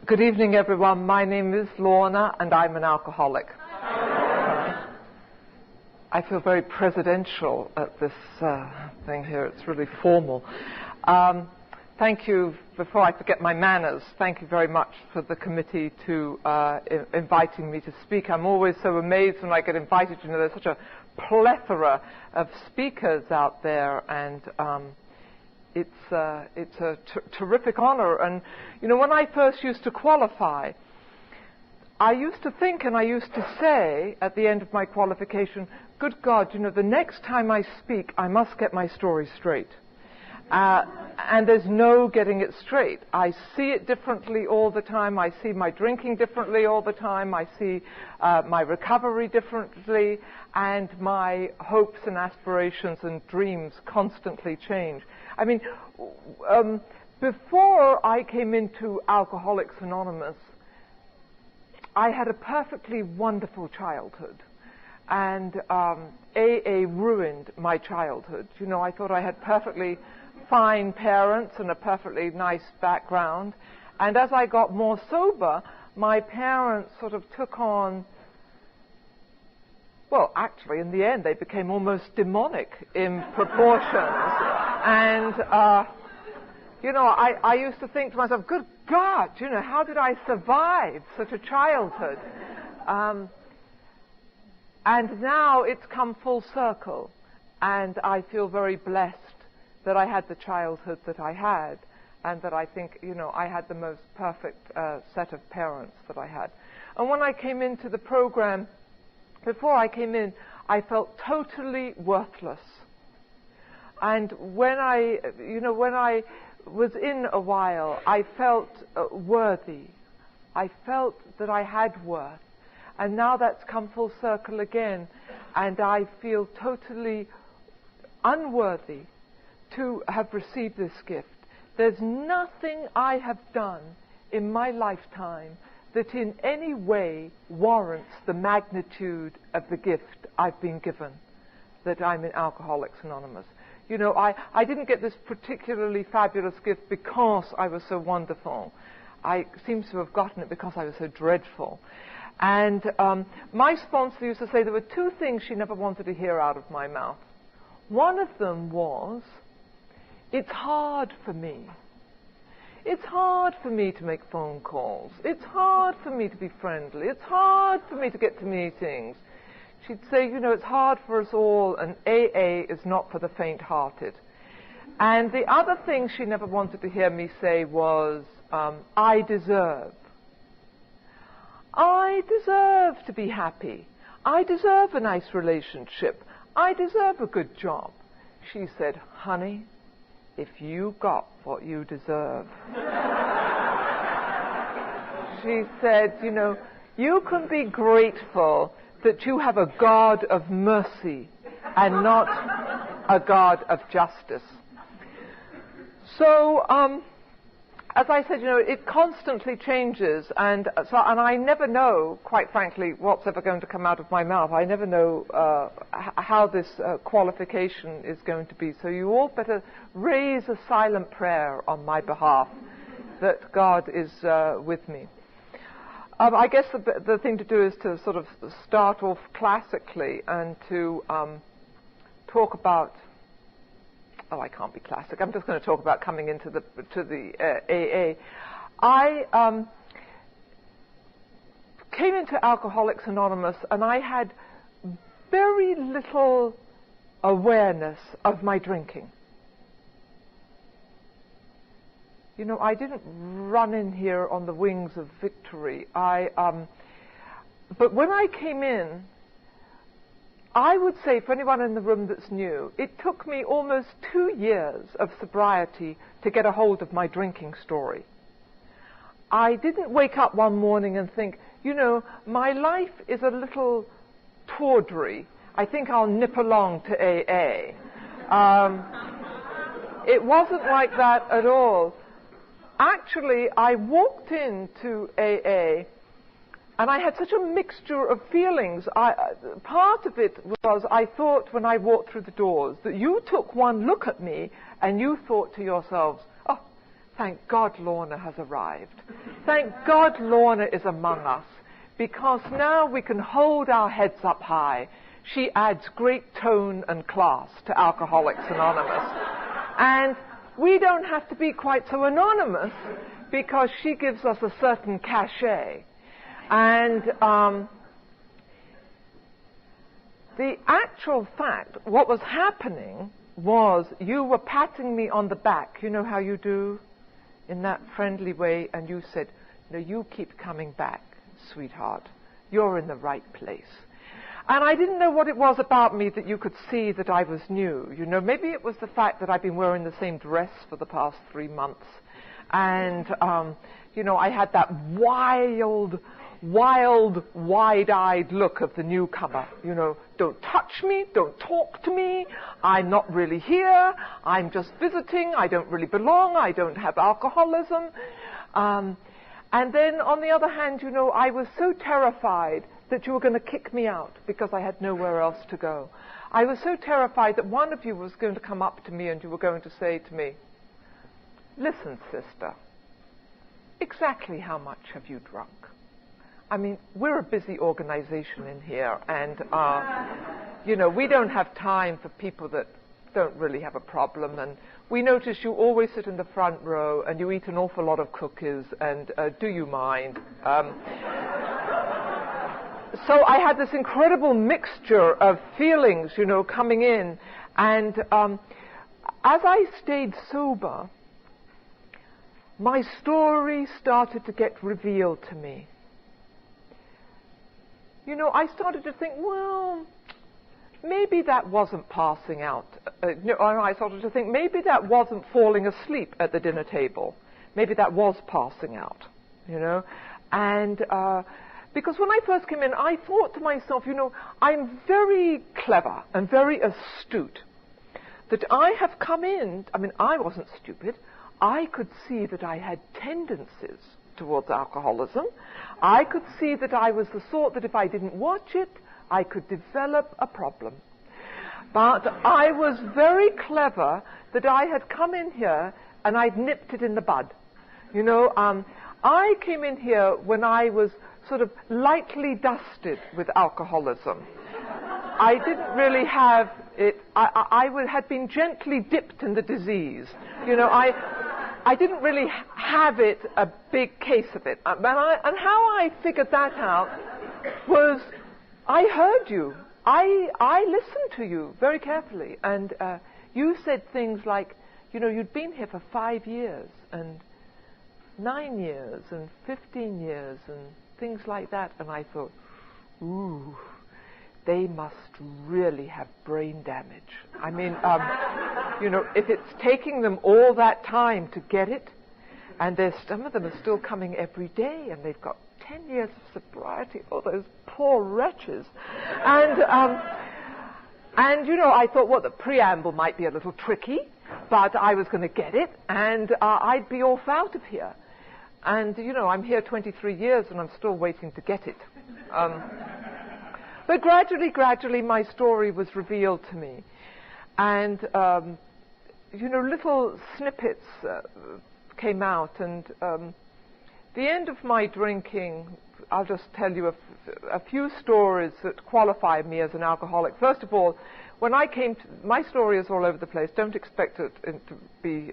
Good evening, everyone. My name is Lorna, and I'm an alcoholic. I feel very presidential at this thing here. It's really formal. Thank you, before I forget my manners, thank you very much for the committee to inviting me to speak. I'm always so amazed when I get invited. You know, there's such a plethora of speakers out there, and it's a terrific honor. And, you know, when I first used to qualify, I used to think and I used to say at the end of my qualification, good God, you know, the next time I speak, I must get my story straight. And there's no getting it straight. I see it differently all the time. I see my drinking differently all the time. I see my recovery differently. And my hopes and aspirations and dreams constantly change. I mean, before I came into Alcoholics Anonymous, I had a perfectly wonderful childhood. And AA ruined my childhood. You know, I thought I had perfectly fine parents and a perfectly nice background. And as I got more sober, my parents sort of took on, well, actually, in the end, they became almost demonic in proportions. And, you know, I used to think to myself, good God, you know, how did I survive such a childhood? And now it's come full circle, and I feel very blessed that I had the childhood that I had, and that I think, you know, I had the most perfect set of parents that I had. And when I came into the program, before I came in, I felt totally worthless. And when I was in a while, I felt worthy. I felt that I had worth. And now that's come full circle again, and I feel totally unworthy to have received this gift. There's nothing I have done in my lifetime that in any way warrants the magnitude of the gift I've been given, that I'm in Alcoholics Anonymous. You know, I didn't get this particularly fabulous gift because I was so wonderful. I seem to have gotten it because I was so dreadful. And my sponsor used to say there were two things she never wanted to hear out of my mouth. One of them was, it's hard for me. It's hard for me to make phone calls. It's hard for me to be friendly. It's hard for me to get to meetings. She'd say, you know, it's hard for us all, and AA is not for the faint-hearted. And the other thing she never wanted to hear me say was, I deserve. I deserve to be happy. I deserve a nice relationship. I deserve a good job. She said, honey, if you got what you deserve. She said, you know, you can be grateful that you have a God of mercy and not a God of justice. So, as I said, you know, it constantly changes, and I never know, quite frankly, what's ever going to come out of my mouth. I never know how this qualification is going to be. So you all better raise a silent prayer on my behalf that God is with me. I guess the thing to do is to sort of start off classically and to talk about. Oh, I can't be classic. I'm just going to talk about coming into the AA. I came into Alcoholics Anonymous, and I had very little awareness of my drinking. You know, I didn't run in here on the wings of victory. But when I came in, I would say, for anyone in the room that's new, it took me almost 2 years of sobriety to get a hold of my drinking story. I didn't wake up one morning and think, you know, my life is a little tawdry. I think I'll nip along to AA. It wasn't like that at all. Actually, I walked into AA, and I had such a mixture of feelings. Part of it was I thought when I walked through the doors that you took one look at me and you thought to yourselves, oh, thank God Lorna has arrived. Thank God Lorna is among us, because now we can hold our heads up high. She adds great tone and class to Alcoholics Anonymous. And we don't have to be quite so anonymous, because she gives us a certain cachet. And the actual fact, what was happening was you were patting me on the back. You know how you do? In that friendly way. And you said, no, you keep coming back, sweetheart. You're in the right place. And I didn't know what it was about me that you could see that I was new. You know, maybe it was the fact that I've been wearing the same dress for the past 3 months. And, you know, I had that wild, wide-eyed look of the newcomer. You know, don't touch me, don't talk to me, I'm not really here, I'm just visiting, I don't really belong, I don't have alcoholism. And then, on the other hand, you know, I was so terrified that you were going to kick me out because I had nowhere else to go. I was so terrified that one of you was going to come up to me and you were going to say to me, listen, sister, exactly how much have you drunk? I mean, we're a busy organization in here, and, you know, we don't have time for people that don't really have a problem, and we notice you always sit in the front row, and you eat an awful lot of cookies, and do you mind? So I had this incredible mixture of feelings, you know, coming in, and as I stayed sober, my story started to get revealed to me. You know, I started to think, well, maybe that wasn't passing out. I started to think, maybe that wasn't falling asleep at the dinner table. Maybe that was passing out, you know. And because when I first came in, I thought to myself, you know, I'm very clever and very astute. That I have come in, I mean, I wasn't stupid. I could see that I had tendencies towards alcoholism. I could see that I was the sort that if I didn't watch it, I could develop a problem. But I was very clever that I had come in here and I'd nipped it in the bud. You know, I came in here when I was sort of lightly dusted with alcoholism. I didn't really have it. I had been gently dipped in the disease. You know, I didn't really have it, a big case of it. And how I figured that out was I heard you. I listened to you very carefully. And you said things like, you know, you'd been here for 5 years and 9 years and 15 years and things like that. And I thought, ooh, they must really have brain damage. I mean, you know, if it's taking them all that time to get it, and some of them are still coming every day, and they've got 10 years of sobriety, oh, those poor wretches. And you know, I thought, well, the preamble might be a little tricky, but I was going to get it, and I'd be off out of here. And, you know, I'm here 23 years, and I'm still waiting to get it. But gradually, my story was revealed to me. And, you know, little snippets came out. And the end of my drinking, I'll just tell you a few stories that qualify me as an alcoholic. First of all, when I came to, my story is all over the place. Don't expect it to be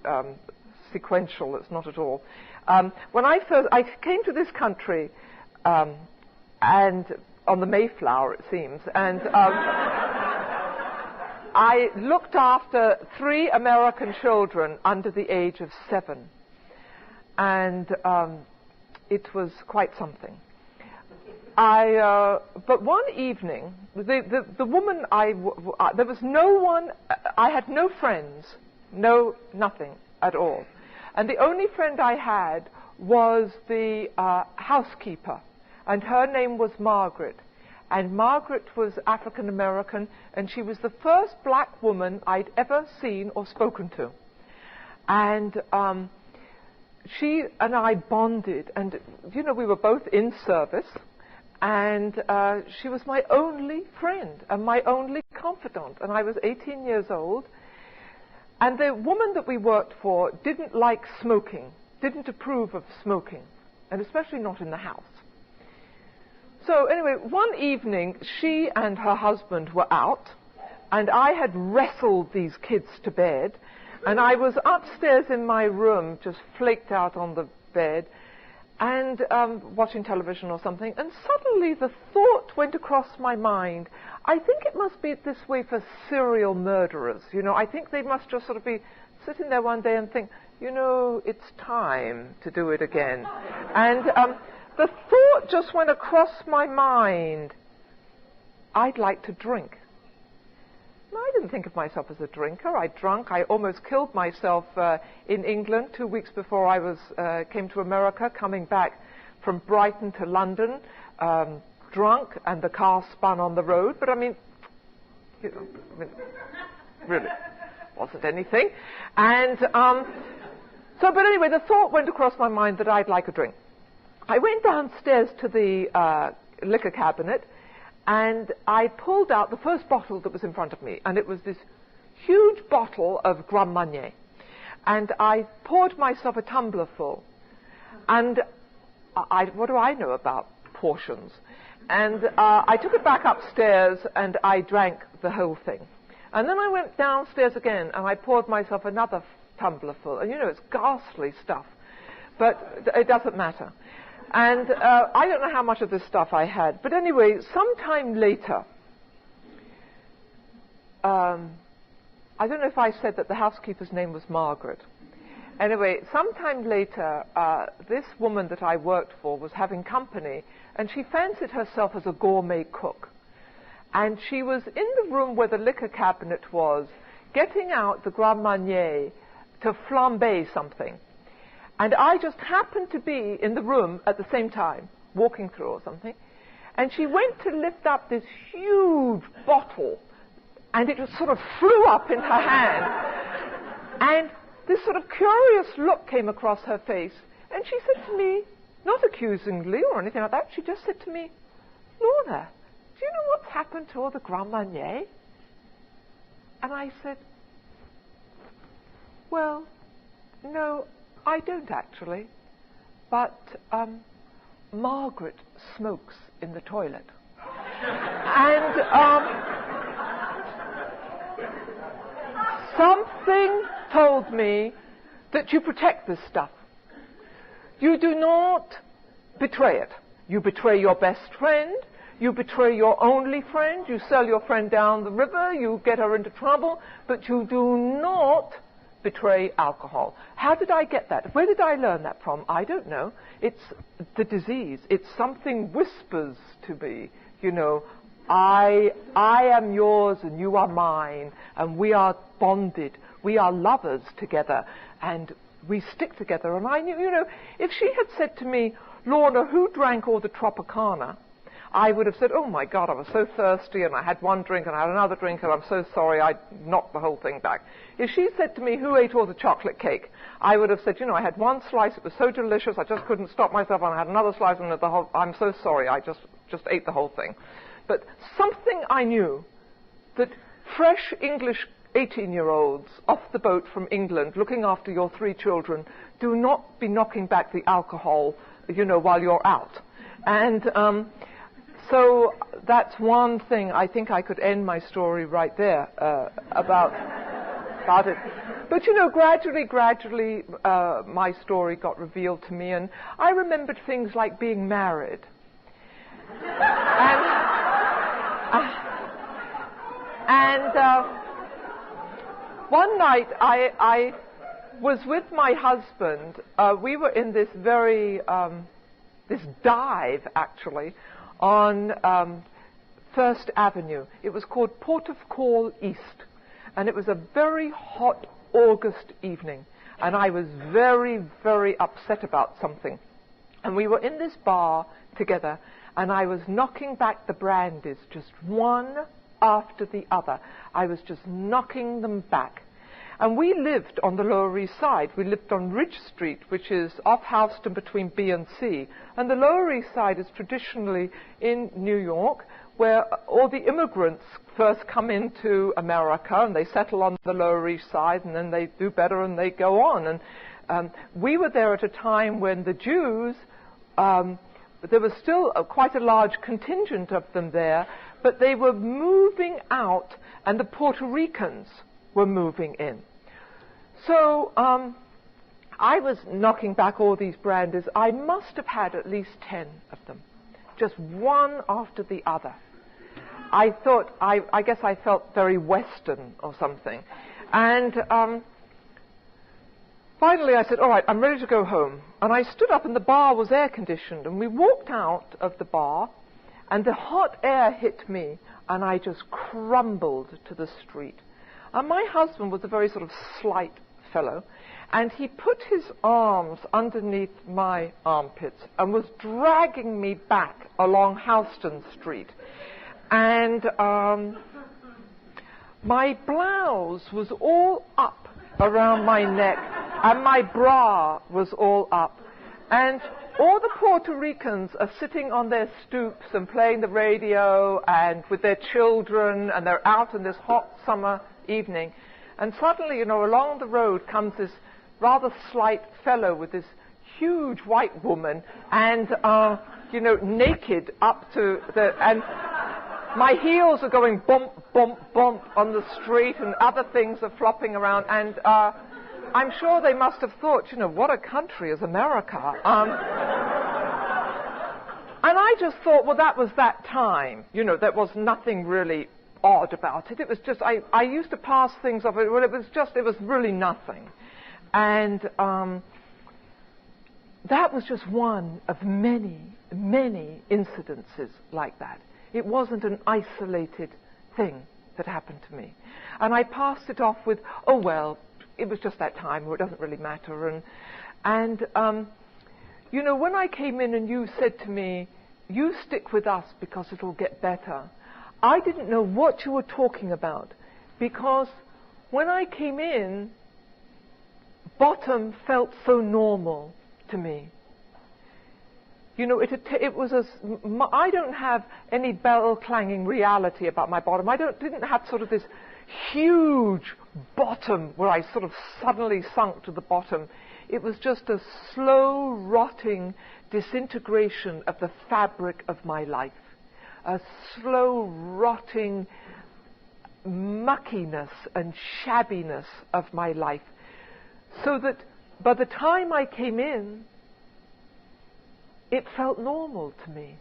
sequential. It's not at all. When I came to this country, and on the Mayflower, it seems, and I looked after 3 American children under the age of 7, and it was quite something. But one evening, the woman there was no one. I had no friends, nothing at all, and the only friend I had was the housekeeper. And her name was Margaret. And Margaret was African American, and she was the first black woman I'd ever seen or spoken to. And she and I bonded, and, you know, we were both in service, and she was my only friend and my only confidant. And I was 18 years old, And the woman that we worked for didn't like smoking, didn't approve of smoking, and especially not in the house. So anyway, one evening, she and her husband were out, and I had wrestled these kids to bed, and I was upstairs in my room, just flaked out on the bed, and watching television or something, and suddenly the thought went across my mind, I think it must be this way for serial murderers. You know, I think they must just sort of be sitting there one day and think, you know, it's time to do it again. And the thought just went across my mind, I'd like to drink. I didn't think of myself as a drinker. I drank. I almost killed myself in England 2 weeks before I came to America, coming back from Brighton to London, drunk, and the car spun on the road. But I mean, you know, really wasn't anything. And but anyway, the thought went across my mind that I'd like a drink. I went downstairs to the liquor cabinet, and I pulled out the first bottle that was in front of me, and it was this huge bottle of Grand Marnier. And I poured myself a tumbler full. And what do I know about portions? And I took it back upstairs, and I drank the whole thing. And then I went downstairs again, and I poured myself another tumbler full. And you know, it's ghastly stuff, but it doesn't matter. And I don't know how much of this stuff I had. But anyway, sometime later, I don't know if I said that the housekeeper's name was Margaret. Anyway, sometime later, this woman that I worked for was having company, and she fancied herself as a gourmet cook. And she was in the room where the liquor cabinet was, getting out the Grand Marnier to flambe something. And I just happened to be in the room at the same time, walking through or something. And she went to lift up this huge bottle, and it just sort of flew up in her hand. And this sort of curious look came across her face. And she said to me, not accusingly or anything like that, she just said to me, Lorna, do you know what's happened to all the Grand Marnier? And I said, well, no, I don't actually, but Margaret smokes in the toilet. And something told me that you protect this stuff. You do not betray it. You betray your best friend, you betray your only friend, you sell your friend down the river, you get her into trouble, but you do not betray alcohol. How did I get that? Where did I learn that from? I don't know. It's the disease. It's something whispers to me, you know, I am yours and you are mine, and we are bonded. We are lovers together, and we stick together. And I knew, you know, if she had said to me, Lorna, who drank all the Tropicana? I would have said, oh my God, I was so thirsty, and I had one drink, and I had another drink, and I'm so sorry, I knocked the whole thing back. If she said to me, who ate all the chocolate cake? I would have said, you know, I had one slice, it was so delicious, I just couldn't stop myself, and I had another slice, and I'm so sorry, I just ate the whole thing. But something I knew, that fresh English 18-year-olds off the boat from England, looking after your 3 children, do not be knocking back the alcohol, you know, while you're out. And so that's one thing. I think I could end my story right there about it. But, you know, gradually, my story got revealed to me, and I remembered things like being married. And one night I was with my husband. We were in this this dive, actually, on First Avenue. It was called Port of Call East. And it was a very hot August evening. And I was very, very upset about something. And we were in this bar together, and I was knocking back the brandies, just one after the other. I was just knocking them back. And we lived on the Lower East Side. We lived on Ridge Street, which is off Houston between B and C. And the Lower East Side is traditionally in New York, where all the immigrants first come into America and they settle on the Lower East Side, and then they do better and they go on. And we were there at a time when the Jews, there was still quite a large contingent of them there, but they were moving out and the Puerto Ricans were moving in. So I was knocking back all these brandies. I must have had at least 10 of them, just one after the other. I thought, I guess I felt very Western or something. And finally I said, all right, I'm ready to go home. And I stood up, and the bar was air conditioned, and we walked out of the bar, and the hot air hit me, and I just crumbled to the street. And my husband was a very sort of slight fellow, and he put his arms underneath my armpits and was dragging me back along Houston Street. And my blouse was all up around my neck, and my bra was all up. And all the Puerto Ricans are sitting on their stoops and playing the radio and with their children, and they're out in this hot summer evening. And suddenly, along the road comes this rather slight fellow with this huge white woman and, naked up to the... And my heels are going bump, bump, bump on the street, and other things are flopping around. And I'm sure they must have thought, what a country is America. And I just thought, well, that was that time. There was nothing really odd about it. It was just, I used to pass things off. Well, it was really nothing. And that was just one of many, many incidences like that. It wasn't an isolated thing that happened to me. And I passed it off with, oh, well, it was just that time, or it doesn't really matter. And when I came in and you said to me, you stick with us because it'll get better, I didn't know what you were talking about, because when I came in, bottom felt so normal to me. It was I don't have any bell-clanging reality about my bottom. Didn't have sort of this huge bottom where I sort of suddenly sunk to the bottom. It was just a slow, rotting disintegration of the fabric of my life. A slow, rotting muckiness and shabbiness of my life. So that by the time I came in, it felt normal to me.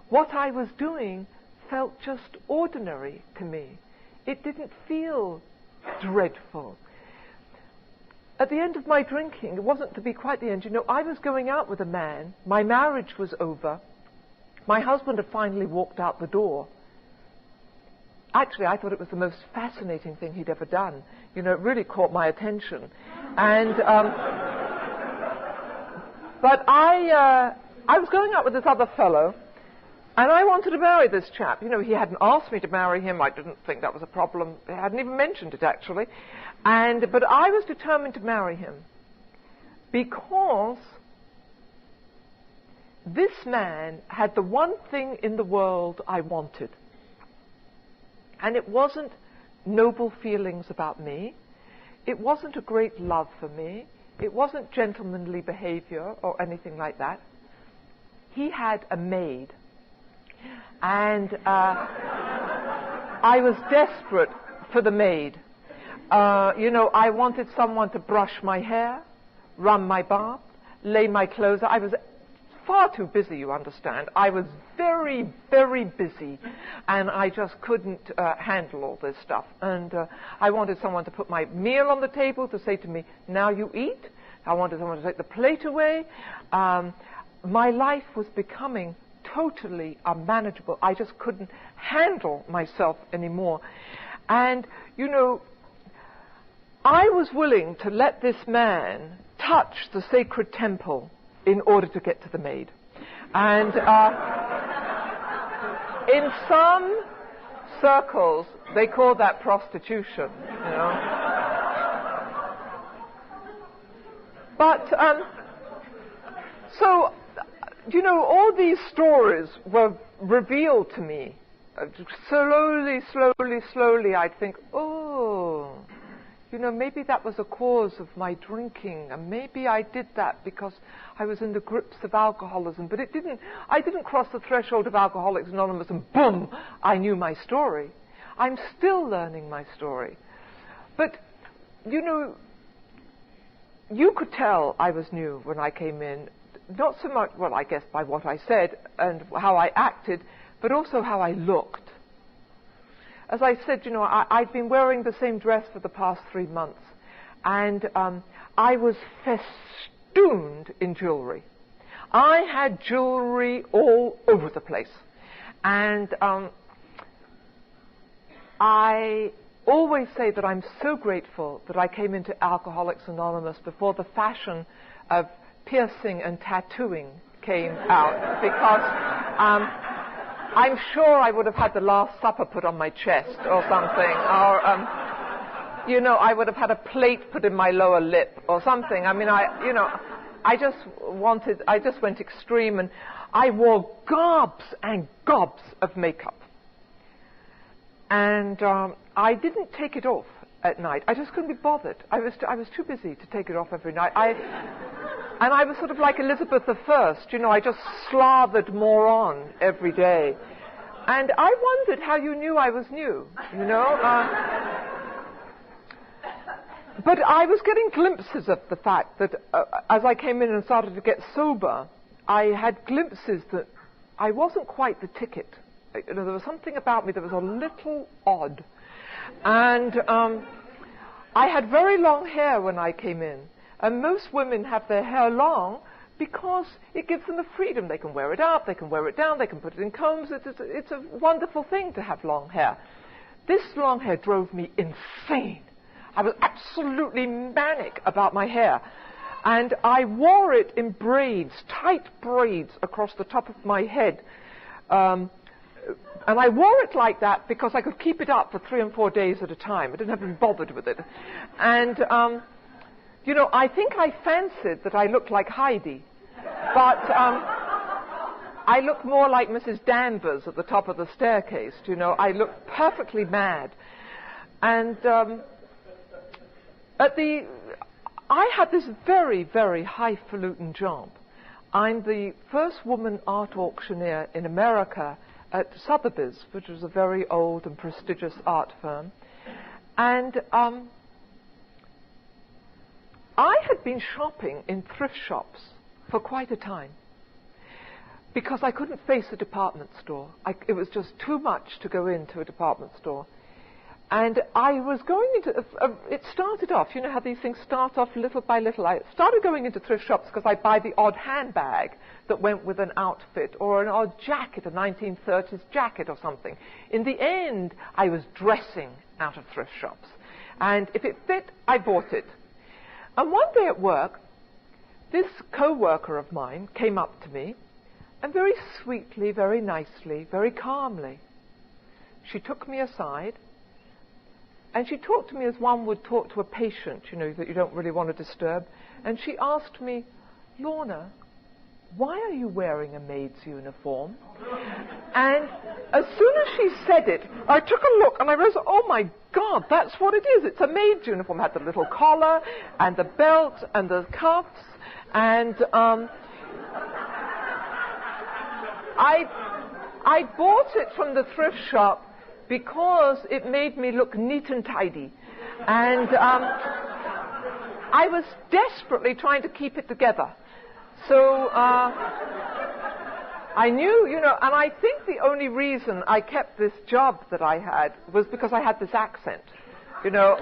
What I was doing felt just ordinary to me. It didn't feel dreadful. At the end of my drinking, it wasn't to be quite the end, I was going out with a man. My marriage was over. My husband had finally walked out the door. Actually, I thought it was the most fascinating thing he'd ever done. It really caught my attention. And but I was going out with this other fellow, and I wanted to marry this chap. He hadn't asked me to marry him. I didn't think that was a problem. He hadn't even mentioned it, actually. But I was determined to marry him because this man had the one thing in the world I wanted. And it wasn't noble feelings about me. It wasn't a great love for me. It wasn't gentlemanly behavior or anything like that. He had a maid. And I was desperate for the maid. I wanted someone to brush my hair, run my bath, lay my clothes. I was far too busy, you understand. I was very, very busy, and I just couldn't handle all this stuff. And I wanted someone to put my meal on the table, to say to me, now you eat. I wanted someone to take the plate away. My life was becoming totally unmanageable. I just couldn't handle myself anymore. And, I was willing to let this man touch the sacred temple in order to get to the maid. And in some circles, they call that prostitution, But, so, you know, all these stories were revealed to me. Slowly, I'd think, oh, you know, maybe that was a cause of my drinking, and maybe I did that because I was in the grips of alcoholism. But I didn't cross the threshold of Alcoholics Anonymous and boom, I knew my story. I'm still learning my story. But, you know, you could tell I was new when I came in, not so much, well, I guess by what I said and how I acted, but also how I looked. As I said, you know, I'd been wearing the same dress for the past 3 months, and I was festooned in jewelry. I had jewelry all over the place. And I always say that I'm so grateful that I came into Alcoholics Anonymous before the fashion of piercing and tattooing came out, because I'm sure I would have had the Last Supper put on my chest or something, or, you know, I would have had a plate put in my lower lip or something. I mean, I just went extreme, and I wore gobs and gobs of makeup. And I didn't take it off at night. I just couldn't be bothered. I was too busy to take it off every night. And I was sort of like Elizabeth I, you know, I just slathered more on every day. And I wondered how you knew I was new, you know. But I was getting glimpses of the fact that as I came in and started to get sober, I had glimpses that I wasn't quite the ticket. You know, there was something about me that was a little odd. And I had very long hair when I came in. And most women have their hair long because it gives them the freedom. They can wear it up, they can wear it down, they can put it in combs. It's a wonderful thing to have long hair. This long hair drove me insane. I was absolutely manic about my hair. And I wore it in braids, tight braids across the top of my head. And I wore it like that because I could keep it up for 3 and 4 days at a time. I didn't have to be bothered with it. And, you know, I think I fancied that I looked like Heidi. But I looked more like Mrs. Danvers at the top of the staircase, you know. I looked perfectly mad. And I had this very, very highfalutin job. I'm the first woman art auctioneer in America at Sotheby's, which was a very old and prestigious art firm. And I had been shopping in thrift shops for quite a time because I couldn't face a department store. It was just too much to go into a department store. And I was going into, it started off, you know how these things start off little by little. I started going into thrift shops because I'd buy the odd handbag that went with an outfit, or an odd jacket, a 1930s jacket or something. In the end, I was dressing out of thrift shops. And if it fit, I bought it. And one day at work, this co-worker of mine came up to me, and very sweetly, very nicely, very calmly, she took me aside. And she talked to me as one would talk to a patient, you know, that you don't really want to disturb. And she asked me, Lorna, why are you wearing a maid's uniform? And as soon as she said it, I took a look and I realized, oh my God, that's what it is. It's a maid's uniform. It had the little collar and the belt and the cuffs. And I bought it from the thrift shop because it made me look neat and tidy. And I was desperately trying to keep it together. So I knew, you know, and I think the only reason I kept this job that I had was because I had this accent. You know,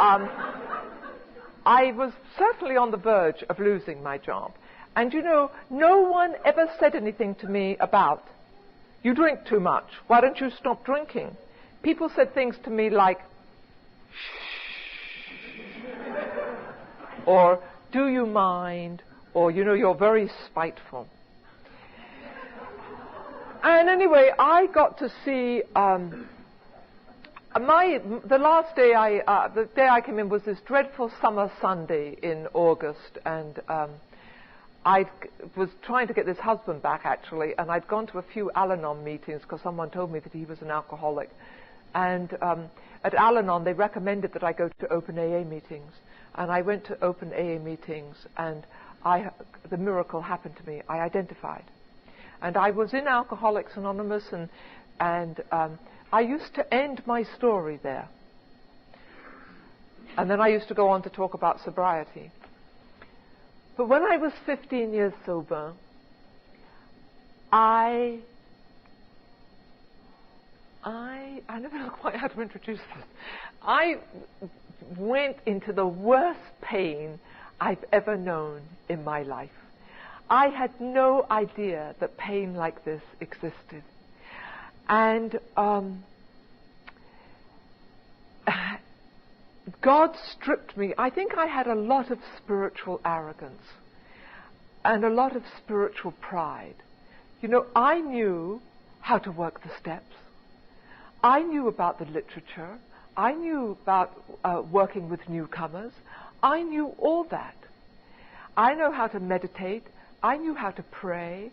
I was certainly on the verge of losing my job. And, you know, no one ever said anything to me about, you drink too much, why don't you stop drinking? People said things to me like, shh, or do you mind, or, you know, you're very spiteful. And anyway, I got to see, the last day the day I came in was this dreadful summer Sunday in August, and was trying to get this husband back, actually, and I'd gone to a few Al-Anon meetings because someone told me that he was an alcoholic. And at Al-Anon, they recommended that I go to open AA meetings. And I went to open AA meetings, and the miracle happened to me. I identified. And I was in Alcoholics Anonymous, and I used to end my story there. And then I used to go on to talk about sobriety. But when I was 15 years sober, I never know quite how to introduce this. I went into the worst pain I've ever known in my life. I had no idea that pain like this existed. And God stripped me. I think I had a lot of spiritual arrogance and a lot of spiritual pride. You know, I knew how to work the steps. I knew about the literature. I knew about working with newcomers. I knew all that. I know how to meditate. I knew how to pray.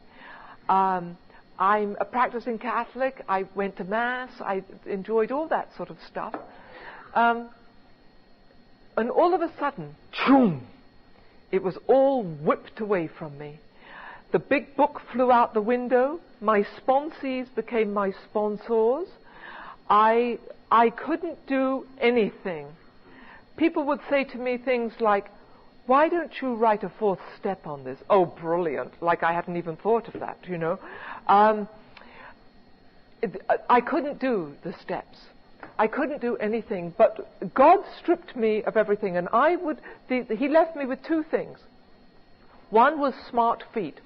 I'm a practicing Catholic. I went to Mass. I enjoyed all that sort of stuff. And all of a sudden, choom, it was all whipped away from me. The big book flew out the window. My sponsees became my sponsors. I couldn't do anything. People would say to me things like, why don't you write a fourth step on this? Oh, brilliant. Like I hadn't even thought of that, you know. I couldn't do the steps. I couldn't do anything, but God stripped me of everything, and he left me with two things. One was smart feet,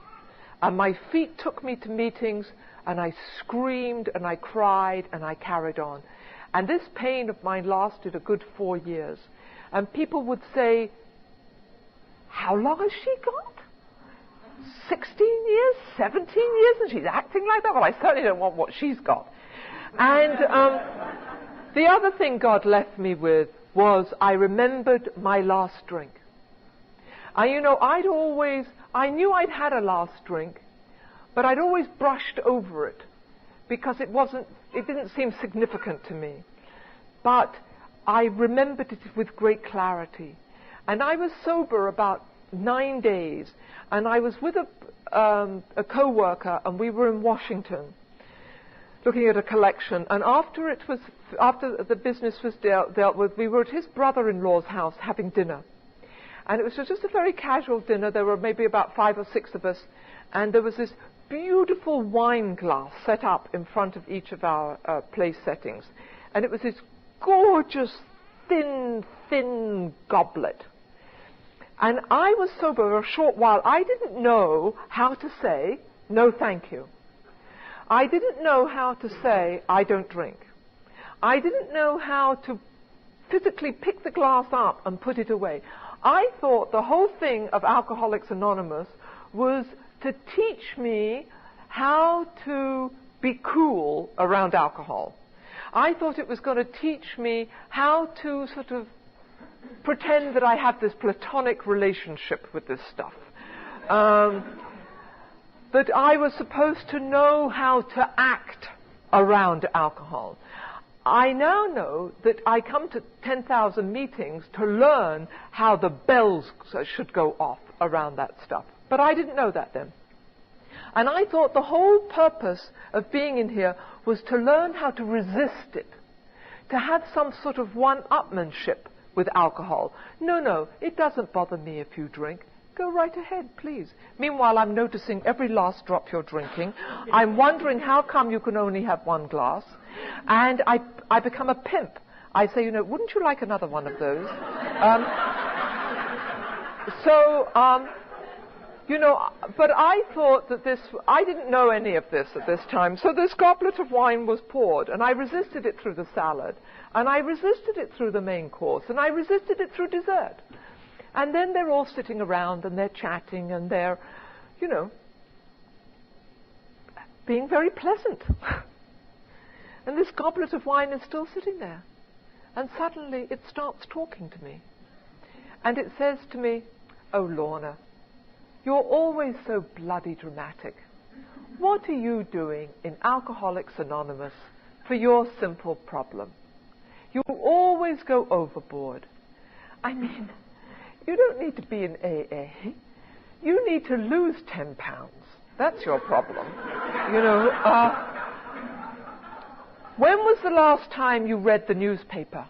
and my feet took me to meetings, and I screamed, and I cried, and I carried on. And this pain of mine lasted a good 4 years. And people would say, how long has she got? 16 years, 17 years, and she's acting like that? Well, I certainly don't want what she's got. And the other thing God left me with was I remembered my last drink. You know, I knew I'd had a last drink, but I'd always brushed over it because it didn't seem significant to me. But I remembered it with great clarity. And I was sober about 9 days, and I was with a co-worker, and we were in Washington looking at a collection. And after the business was dealt with, we were at his brother-in-law's house having dinner. And it was just a very casual dinner. There were maybe about 5 or 6 of us, and there was this beautiful wine glass set up in front of each of our place settings. And it was this gorgeous, thin goblet. And I was sober a short while. I didn't know how to say, no thank you. I didn't know how to say, I don't drink. I didn't know how to physically pick the glass up and put it away. I thought the whole thing of Alcoholics Anonymous was to teach me how to be cool around alcohol. I thought it was going to teach me how to sort of pretend that I have this platonic relationship with this stuff. That I was supposed to know how to act around alcohol. I now know that I come to 10,000 meetings to learn how the bells should go off around that stuff. But I didn't know that then. And I thought the whole purpose of being in here was to learn how to resist it, to have some sort of one-upmanship with alcohol. No, it doesn't bother me if you drink. Go right ahead, please. Meanwhile, I'm noticing every last drop you're drinking. I'm wondering how come you can only have one glass. And I become a pimp. I say, you know, wouldn't you like another one of those? You know, but I thought that I didn't know any of this at this time. So this goblet of wine was poured, and I resisted it through the salad, and I resisted it through the main course, and I resisted it through dessert. And then they're all sitting around, and they're chatting, and they're, you know, being very pleasant. And this goblet of wine is still sitting there. And suddenly it starts talking to me. And it says to me, oh, Lorna, You're always so bloody dramatic. What are you doing in Alcoholics Anonymous for your simple problem? You always go overboard. I mean, you don't need to be in AA. You need to lose 10 pounds. That's your problem. You know, when was the last time you read the newspaper?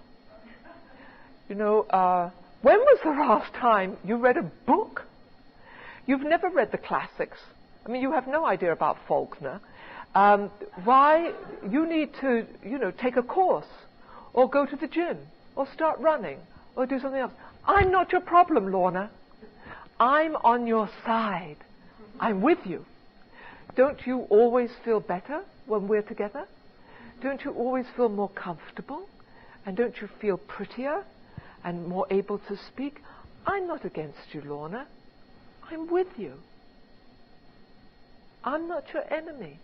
You know, when was the last time you read a book? You've never read the classics. I mean, you have no idea about Faulkner. Why? You need to, you know, take a course, or go to the gym, or start running, or do something else. I'm not your problem, Lorna. I'm on your side. I'm with you. Don't you always feel better when we're together? Don't you always feel more comfortable? And don't you feel prettier and more able to speak? I'm not against you, Lorna. I'm with you. I'm not your enemy.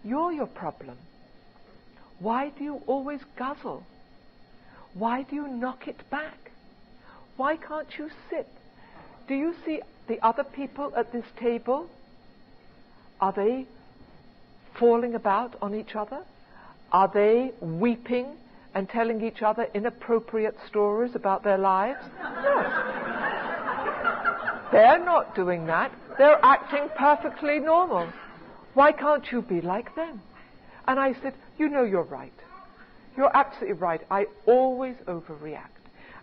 You're your problem. Why do you always guzzle? Why do you knock it back? Why can't you sit? Do you see the other people at this table? Are they falling about on each other? Are they weeping and telling each other inappropriate stories about their lives? No. They're not doing that. They're acting perfectly normal. Why can't you be like them? And I said, you know, you're right. You're absolutely right. I always overreact.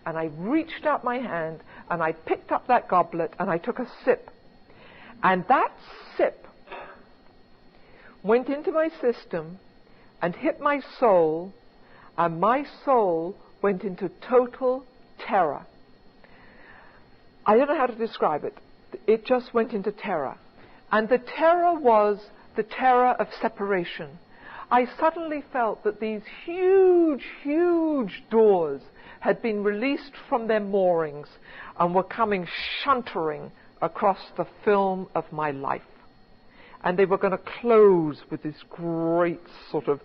And I reached out my hand and I picked up that goblet and I took a sip. And that sip went into my system and hit my soul, and my soul went into total terror. I don't know how to describe it. It just went into terror. And the terror was the terror of separation. I suddenly felt that these huge, huge doors had been released from their moorings and were coming shuntering across the film of my life. And they were going to close with this great sort of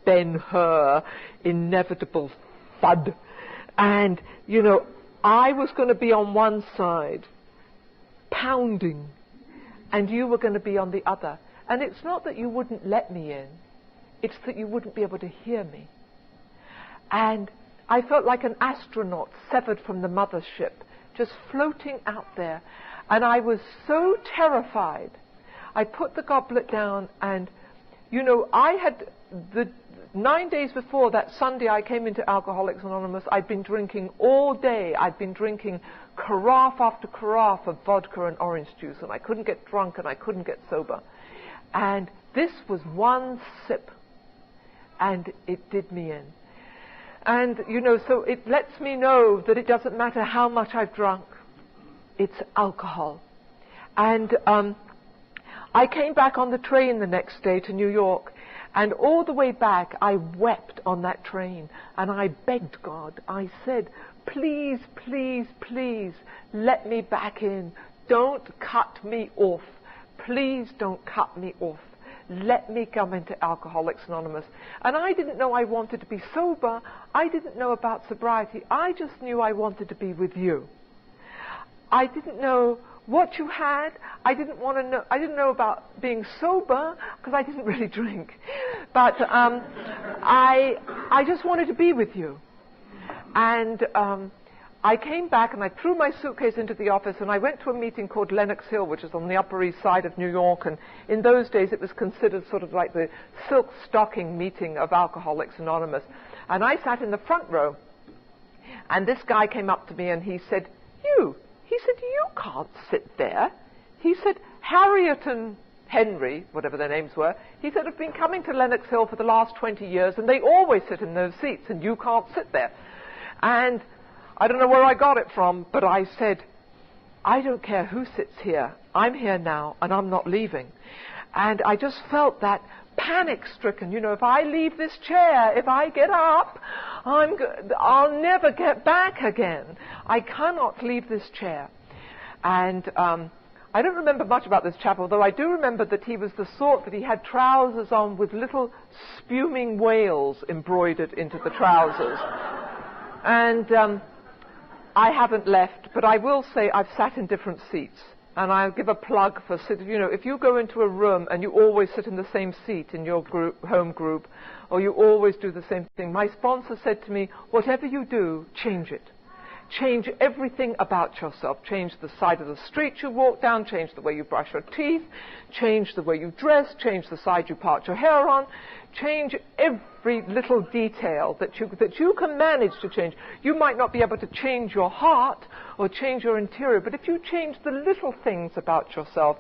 Ben-Hur, inevitable thud. And, you know, I was going to be on one side, pounding, and you were going to be on the other. And it's not that you wouldn't let me in, it's that you wouldn't be able to hear me. And I felt like an astronaut severed from the mothership, just floating out there. And I was so terrified. I put the goblet down and, you know, I had the 9 days before that Sunday I came into Alcoholics Anonymous, I'd been drinking all day. I'd been drinking carafe after carafe of vodka and orange juice, and I couldn't get drunk and I couldn't get sober. And this was one sip, and it did me in. And, you know, so it lets me know that it doesn't matter how much I've drunk. It's alcohol. And I came back on the train the next day to New York, and all the way back I wept on that train, and I begged God. I said, please, please, please, let me back in. Don't cut me off. Please don't cut me off. Let me come into Alcoholics Anonymous. And I didn't know I wanted to be sober. I didn't know about sobriety. I just knew I wanted to be with you. I didn't know what you had. I didn't want to know. I didn't know about being sober because I didn't really drink. But I just wanted to be with you. And I came back and I threw my suitcase into the office and I went to a meeting called Lenox Hill, which is on the Upper East Side of New York. And in those days it was considered sort of like the silk stocking meeting of Alcoholics Anonymous. And I sat in the front row, and this guy came up to me and he said, you can't sit there. He said, Harriet and Henry, whatever their names were, he said, have been coming to Lenox Hill for the last 20 years and they always sit in those seats and you can't sit there. And I don't know where I got it from, but I said, I don't care who sits here. I'm here now and I'm not leaving. And I just felt that panic-stricken. You know, if I leave this chair, if I get up, I'll never get back again. I cannot leave this chair. And I don't remember much about this chap, although I do remember that he was the sort that he had trousers on with little spuming whales embroidered into the trousers. And I haven't left, but I will say I've sat in different seats. And I'll give a plug for, if you go into a room and you always sit in the same seat in your group, home group, or you always do the same thing. My sponsor said to me, whatever you do, change it. Change everything about yourself. Change the side of the street you walk down, change the way you brush your teeth, change the way you dress, change the side you part your hair on, change every little detail that you can manage to change. You might not be able to change your heart or change your interior, but if you change the little things about yourself,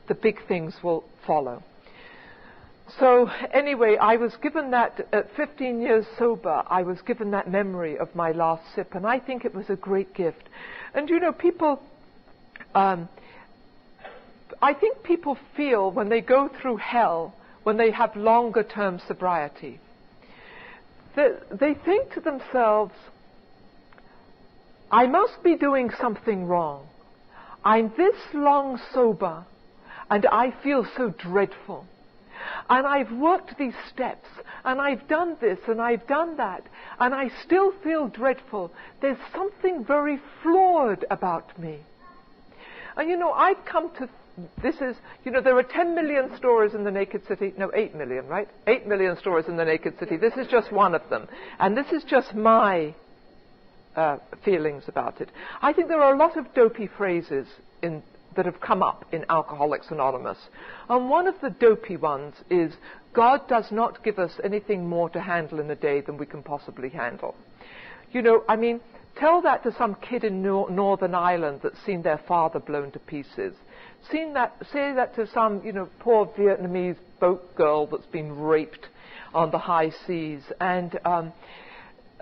the big things will follow. So anyway, I was given that at 15 years sober, I was given that memory of my last sip, and I think it was a great gift. And people, I think people feel when they go through hell, when they have longer term sobriety, that they think to themselves, I must be doing something wrong. I'm this long sober, and I feel so dreadful. And I've worked these steps, and I've done this, and I've done that, and I still feel dreadful. There's something very flawed about me. And I've come to, there are 10 million stories in the Naked City. No, 8 million, right? 8 million stories in the Naked City. This is just one of them. And this is just my feelings about it. I think there are a lot of dopey phrases that have come up in Alcoholics Anonymous. And one of the dopey ones is, God does not give us anything more to handle in a day than we can possibly handle. Tell that to some kid in Northern Ireland that's seen their father blown to pieces. Say that to some, poor Vietnamese boat girl that's been raped on the high seas. And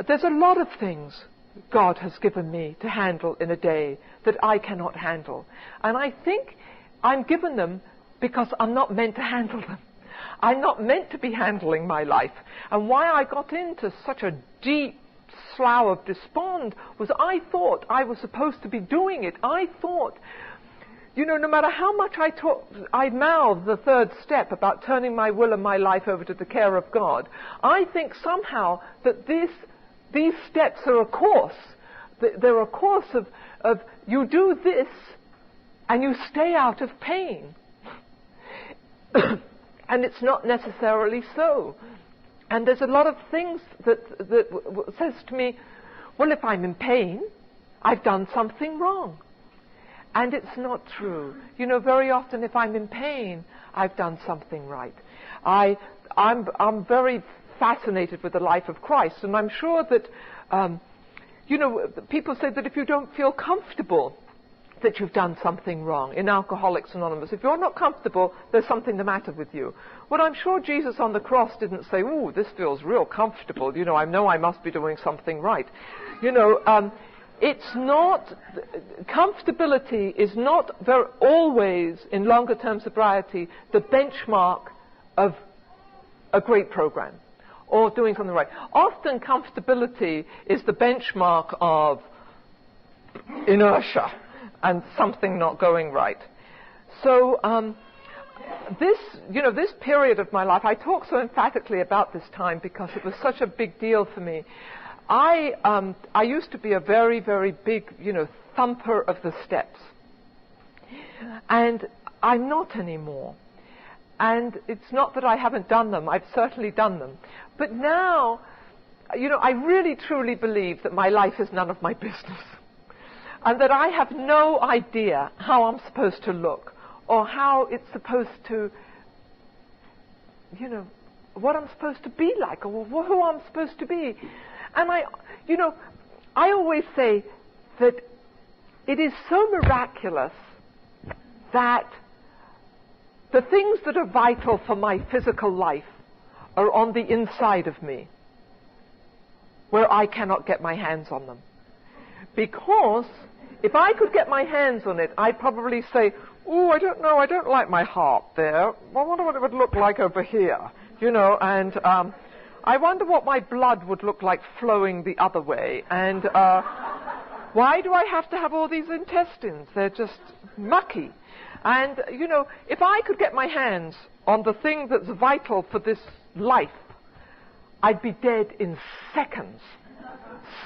there's a lot of things God has given me to handle in a day that I cannot handle. And I think I'm given them because I'm not meant to handle them. I'm not meant to be handling my life. And why I got into such a deep slough of despond was I thought I was supposed to be doing it. I thought, no matter how much I mouthed the third step about turning my will and my life over to the care of God, I think somehow that these steps are a course. They're a course of you do this and you stay out of pain. And it's not necessarily so. And there's a lot of things that says to me, well, if I'm in pain, I've done something wrong. And it's not true. Very often if I'm in pain, I've done something right. I'm very fascinated with the life of Christ, and I'm sure that, people say that if you don't feel comfortable, that you've done something wrong. In Alcoholics Anonymous, if you're not comfortable, there's something the matter with you. Well, I'm sure Jesus on the cross didn't say, ooh, this feels real comfortable. I know I must be doing something right. It's not, comfortability is not always, in longer term sobriety, the benchmark of a great program or doing something right. Often comfortability is the benchmark of inertia and something not going right. So this period of my life, I talk so emphatically about this time because it was such a big deal for me. I used to be a very, very big, thumper of the steps. And I'm not anymore. And it's not that I haven't done them. I've certainly done them. But now, I really, truly believe that my life is none of my business. And that I have no idea how I'm supposed to look or how it's supposed to, what I'm supposed to be like or who I'm supposed to be. And I always say that it is so miraculous that the things that are vital for my physical life are on the inside of me, where I cannot get my hands on them. Because if I could get my hands on it, I'd probably say, oh, I don't know, I don't like my heart there. I wonder what it would look like over here, and I wonder what my blood would look like flowing the other way. And why do I have to have all these intestines? They're just mucky. And, if I could get my hands on the thing that's vital for this life, I'd be dead in seconds.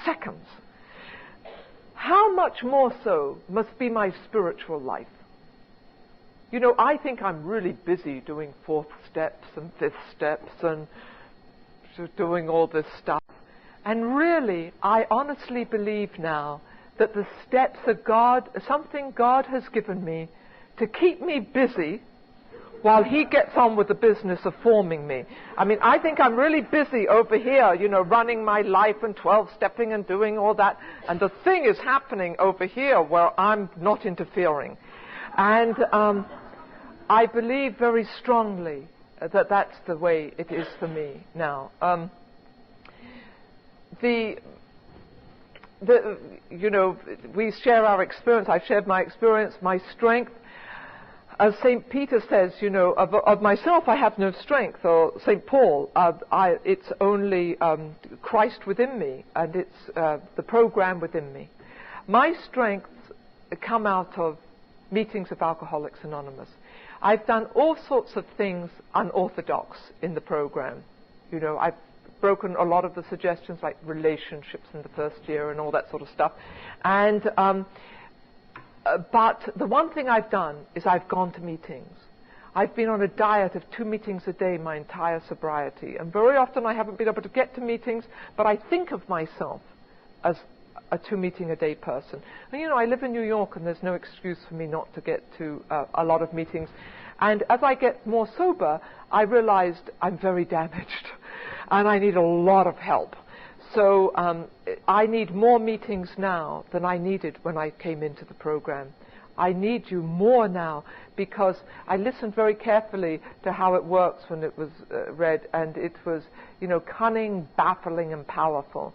Seconds. how much more so must be my spiritual life? You know, I think I'm really busy doing 4th steps and 5th steps and doing all this stuff. And really, I honestly believe now that the steps are something God has given me to keep me busy while he gets on with the business of forming me. I mean, I think I'm really busy over here, you know, running my life and 12-stepping and doing all that. And the thing is happening over here where I'm not interfering. And I believe very strongly that that's the way it is for me now. You know, we share our experience. I've shared my experience, my strength. As St. Peter says, you know, of myself I have no strength, or St. Paul, it's only Christ within me, and it's the program within me. My strengths come out of meetings of Alcoholics Anonymous. I've done all sorts of things unorthodox in the program. You know, I've broken a lot of the suggestions, like relationships in the first year and all that sort of stuff. And but the one thing I've done is I've gone to meetings. I've been on a diet of 2 meetings a day my entire sobriety. And very often I haven't been able to get to meetings, but I think of myself as a 2-meeting-a-day person. And, you know, I live in New York, and there's no excuse for me not to get to a lot of meetings. And as I get more sober, I realized I'm very damaged, and I need a lot of help. So I need more meetings now than I needed when I came into the program. I need you more now, because I listened very carefully to how it works when it was read, and it was, you know, cunning, baffling, and powerful.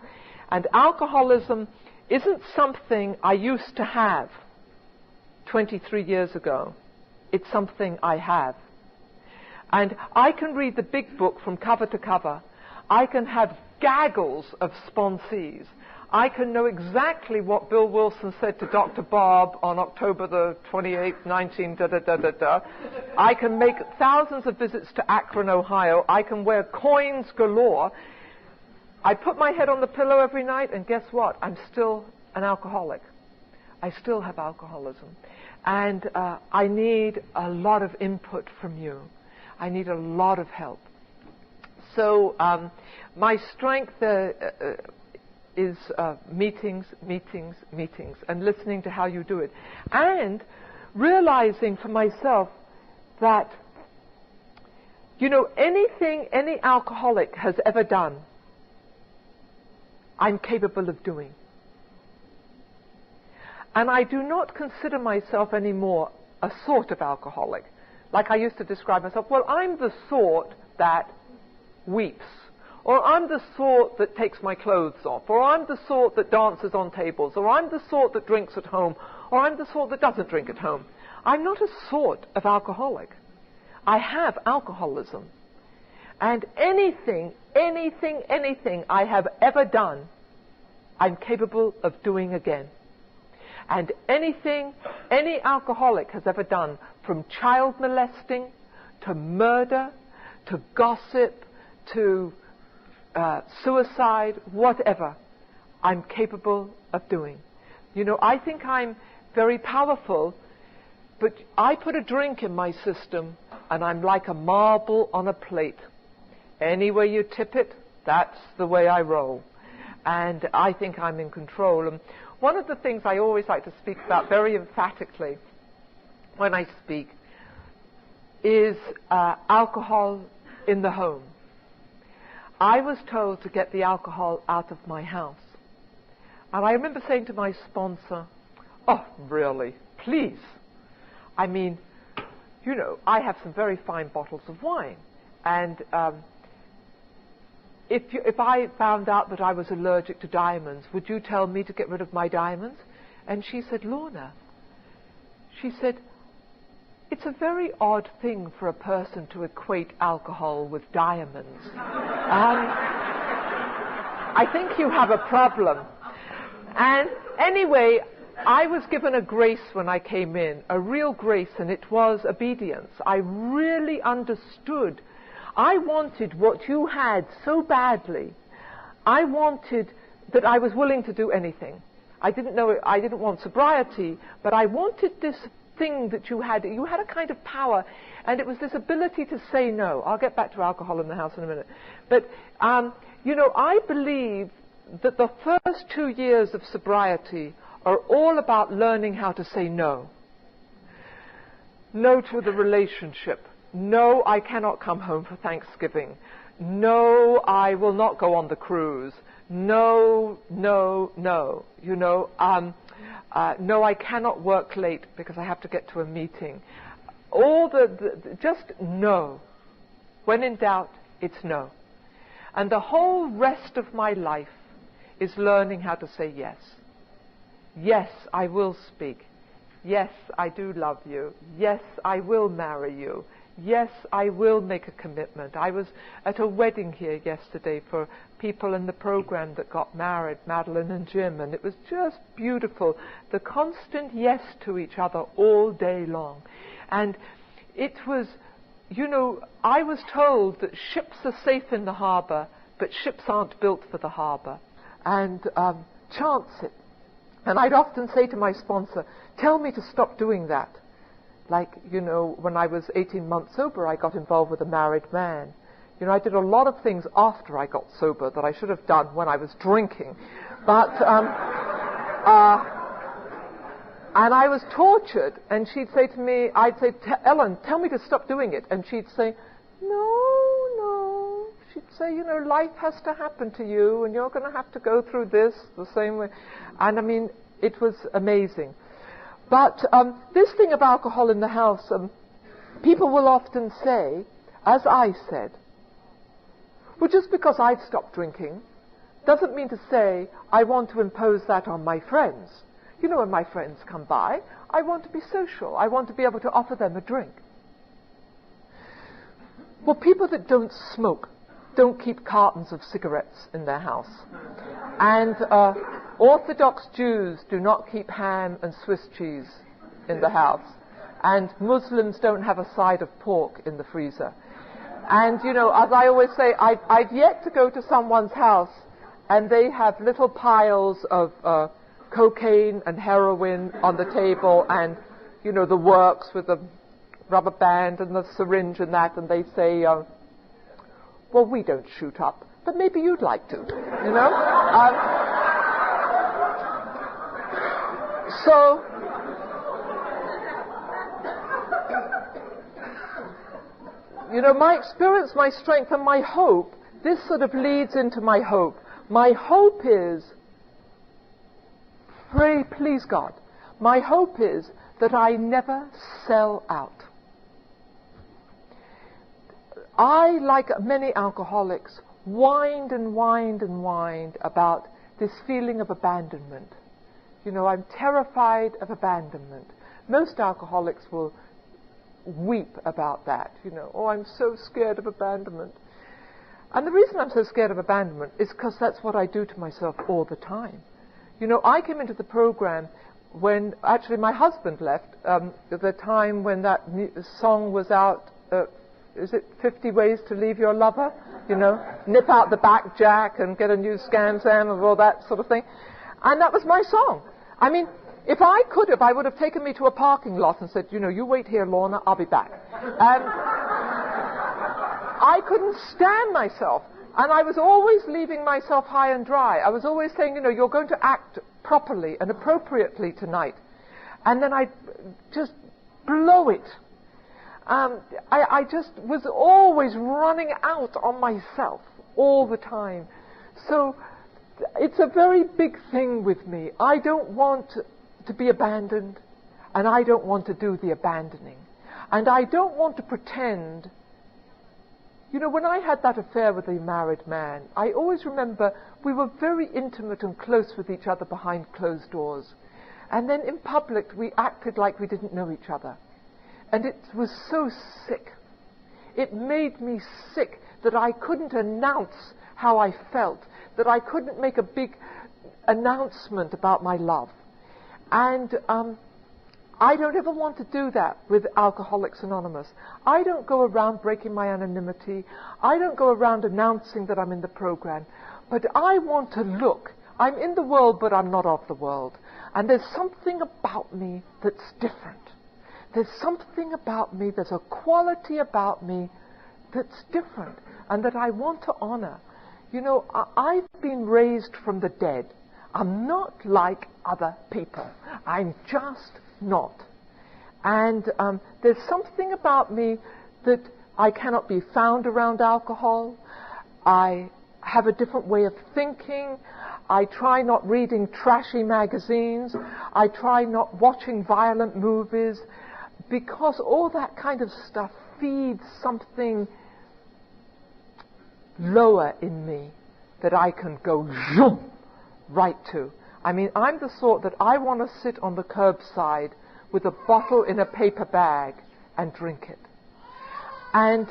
And alcoholism isn't something I used to have 23 years ago. It's something I have. And I can read the big book from cover to cover. I can have gaggles of sponsees. I can know exactly what Bill Wilson said to Dr. Bob on October the 28th, 19 da-da-da-da-da. I can make thousands of visits to Akron, Ohio. I can wear coins galore. I put my head on the pillow every night, and guess what? I'm still an alcoholic. I still have alcoholism. And I need a lot of input from you. I need a lot of help. So my strength is meetings, and listening to how you do it. And realizing for myself that, you know, anything any alcoholic has ever done, I'm capable of doing. And I do not consider myself anymore a sort of alcoholic. Like I used to describe myself, well, I'm the sort that weeps, or I'm the sort that takes my clothes off, or I'm the sort that dances on tables, or I'm the sort that drinks at home, or I'm the sort that doesn't drink at home. I'm not a sort of alcoholic. I have alcoholism. And anything I have ever done, I'm capable of doing again. And anything any alcoholic has ever done, from child molesting to murder to gossip to suicide, whatever, I'm capable of doing. You know, I think I'm very powerful, but I put a drink in my system and I'm like a marble on a plate. Any way you tip it, that's the way I roll. And I think I'm in control. And one of the things I always like to speak about very emphatically when I speak is alcohol in the home. I was told to get the alcohol out of my house. And I remember saying to my sponsor, oh, really, please. I mean, you know, I have some very fine bottles of wine. And if I found out that I was allergic to diamonds, would you tell me to get rid of my diamonds? And she said, Lorna, she said, it's a very odd thing for a person to equate alcohol with diamonds. I think you have a problem. And anyway, I was given a grace when I came in, a real grace, and it was obedience. I really understood. I wanted what you had so badly. I wanted that I was willing to do anything. I didn't know, I didn't want sobriety, but I wanted this thing that you had. You had a kind of power, and it was this ability to say no. I'll get back to alcohol in the house in a minute. But, you know, I believe that the first 2 years of sobriety are all about learning how to say no. No to the relationship. No, I cannot come home for Thanksgiving. No, I will not go on the cruise. No, no, no. You know, no, I cannot work late because I have to get to a meeting. All just no. When in doubt, it's no. And the whole rest of my life is learning how to say yes. Yes, I will speak. Yes, I do love you. Yes, I will marry you. Yes, I will make a commitment. I was at a wedding here yesterday for people in the program that got married, Madeline and Jim, and it was just beautiful. The constant yes to each other all day long. And it was, you know, I was told that ships are safe in the harbor, but ships aren't built for the harbor. And chance it. And I'd often say to my sponsor, tell me to stop doing that. Like, you know, when I was 18 months sober, I got involved with a married man. You know, I did a lot of things after I got sober that I should have done when I was drinking. But, and I was tortured, and she'd say to me, I'd say, Ellen, tell me to stop doing it. And she'd say, no. She'd say, you know, life has to happen to you, and you're going to have to go through this the same way. And I mean, it was amazing. But this thing of alcohol in the house, people will often say, as I said, well, just because I've stopped drinking doesn't mean to say I want to impose that on my friends. You know, when my friends come by, I want to be social. I want to be able to offer them a drink. Well, people that don't smoke don't keep cartons of cigarettes in their house. And Orthodox Jews do not keep ham and Swiss cheese in the house. And Muslims don't have a side of pork in the freezer. And, you know, as I always say, I've yet to go to someone's house and they have little piles of cocaine and heroin on the table and, you know, the works with the rubber band and the syringe and that, and they say, well, we don't shoot up, but maybe you'd like to, you know? So, you know, my experience, my strength, and my hope, this sort of leads into my hope. My hope is, pray, please God, my hope is that I never sell out. I, like many alcoholics, whined about this feeling of abandonment. You know, I'm terrified of abandonment. Most alcoholics will weep about that, you know. Oh, I'm so scared of abandonment. And the reason I'm so scared of abandonment is because that's what I do to myself all the time. You know, I came into the program when actually my husband left, the time when that song was out, is it 50 Ways to Leave Your Lover? You know, nip out the back, Jack, and get a new Scam Sam and all that sort of thing. And that was my song. I mean, if I could have, I would have taken me to a parking lot and said, you know, you wait here, Lorna, I'll be back. I couldn't stand myself. And I was always leaving myself high and dry. I was always saying, you know, you're going to act properly and appropriately tonight. And then I'd just blow it. I just was always running out on myself all the time. So it's a very big thing with me. I don't want to be abandoned, and I don't want to do the abandoning. And I don't want to pretend. You know, when I had that affair with the married man, I always remember we were very intimate and close with each other behind closed doors. And then in public, we acted like we didn't know each other. And it was so sick. It made me sick that I couldn't announce how I felt, that I couldn't make a big announcement about my love. And I don't ever want to do that with Alcoholics Anonymous. I don't go around breaking my anonymity. I don't go around announcing that I'm in the program. But I want to look I'm in the world, but I'm not of the world. And there's something about me that's different. There's something about me, there's a quality about me that's different and that I want to honor. You know, I've been raised from the dead. I'm not like other people. I'm just not. And there's something about me that I cannot be found around alcohol. I have a different way of thinking. I try not reading trashy magazines. I try not watching violent movies, because all that kind of stuff feeds something lower in me that I can go zoom right to. I mean, I'm the sort that I want to sit on the curbside with a bottle in a paper bag and drink it. And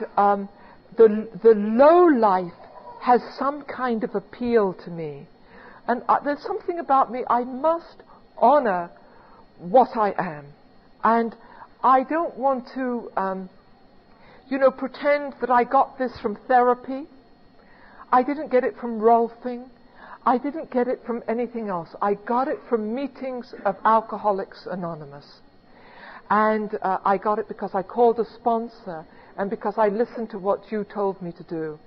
the low life has some kind of appeal to me. And there's something about me, I must honor what I am. And I don't want to, pretend that I got this from therapy. I didn't get it from Rolfing. I didn't get it from anything else. I got it from meetings of Alcoholics Anonymous. And I got it because I called a sponsor and because I listened to what you told me to do.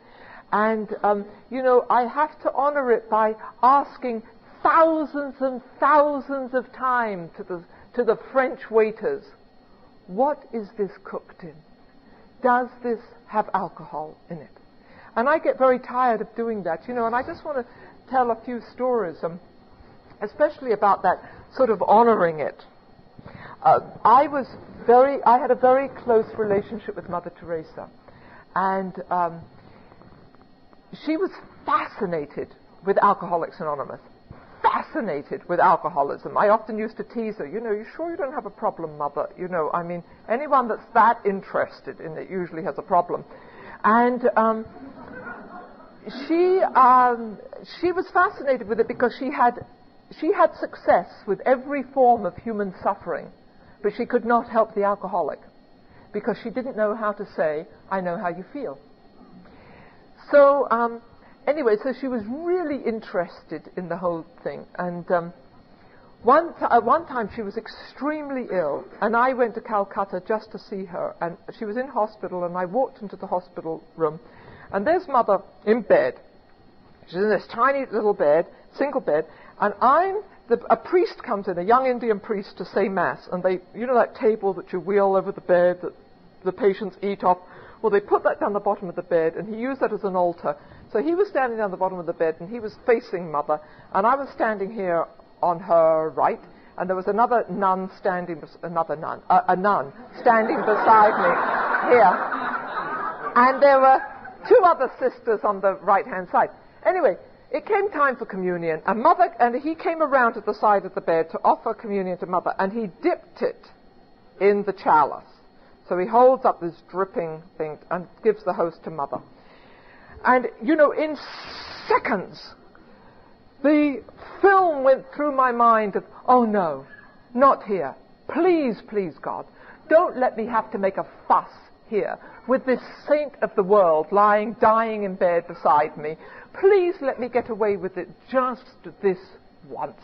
And, I have to honor it by asking thousands and thousands of times to the French waiters, what is this cooked in? Does this have alcohol in it? And I get very tired of doing that, and I just want to tell a few stories, especially about that sort of honoring it. I had a very close relationship with Mother Teresa, and she was fascinated with Alcoholics Anonymous, fascinated with alcoholism. I often used to tease her, you sure you don't have a problem, Mother? I mean, anyone that's that interested in it usually has a problem. And she was fascinated with it because she had success with every form of human suffering, but she could not help the alcoholic because she didn't know how to say, I know how you feel. So anyway, so she was really interested in the whole thing. And at one time she was extremely ill, and I went to Calcutta just to see her. And she was in hospital, and I walked into the hospital room, and there's Mother in bed. She's in this tiny little bed, single bed, and a priest comes in, a young Indian priest, to say Mass. And they, that table that you wheel over the bed that the patients eat off, well, they put that down the bottom of the bed, and he used that as an altar. So he was standing down the bottom of the bed, and he was facing Mother, and I was standing here on her right, and there was a nun standing beside me here. And there were two other sisters on the right-hand side. Anyway, it came time for communion, and he came around to the side of the bed to offer communion to Mother, and he dipped it in the chalice. So he holds up this dripping thing and gives the host to Mother. And, in seconds, the film went through my mind of, oh no, not here. Please, please, God, don't let me have to make a fuss here with this saint of the world dying in bed beside me. Please let me get away with it just this once.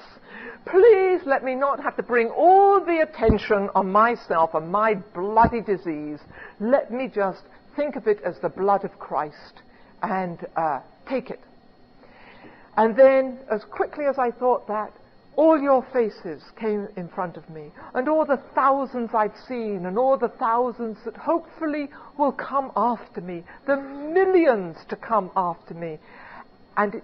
Please let me not have to bring all the attention on myself and my bloody disease. Let me just think of it as the blood of Christ and take it. And then, as quickly as I thought that, all your faces came in front of me, and all the thousands I've seen, and all the thousands that hopefully will come after me, the millions to come after me. And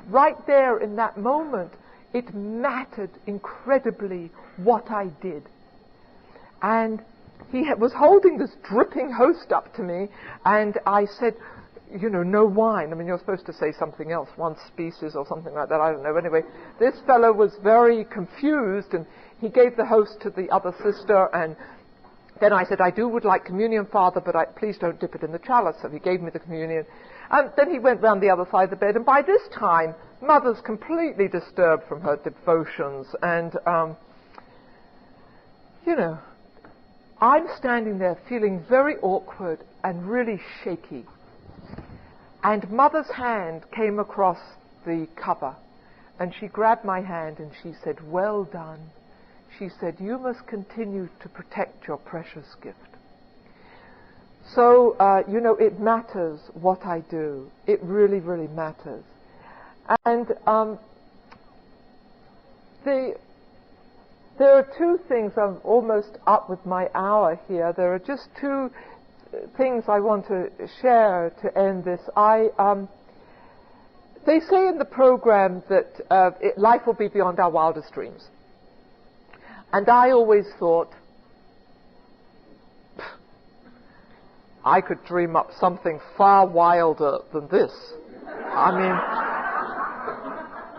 right there in that moment, it mattered incredibly what I did. And he was holding this dripping host up to me, and I said, no wine. I mean, you're supposed to say something else, one species or something like that, I don't know. Anyway, this fellow was very confused, and he gave the host to the other sister, and then I said, I would like communion, Father, but please don't dip it in the chalice. So he gave me the communion. And then he went round the other side of the bed, and by this time, Mother's completely disturbed from her devotions, and, I'm standing there feeling very awkward and really shaky. And Mother's hand came across the cover, And she grabbed my hand and she said, "Well done." She said, "You must continue to protect your precious gift." So, it matters what I do. It really, really matters. And there are two things. I'm almost up with my hour here. There are just two things I want to share to end this. They say in the program that life will be beyond our wildest dreams. And I always thought, I could dream up something far wilder than this. I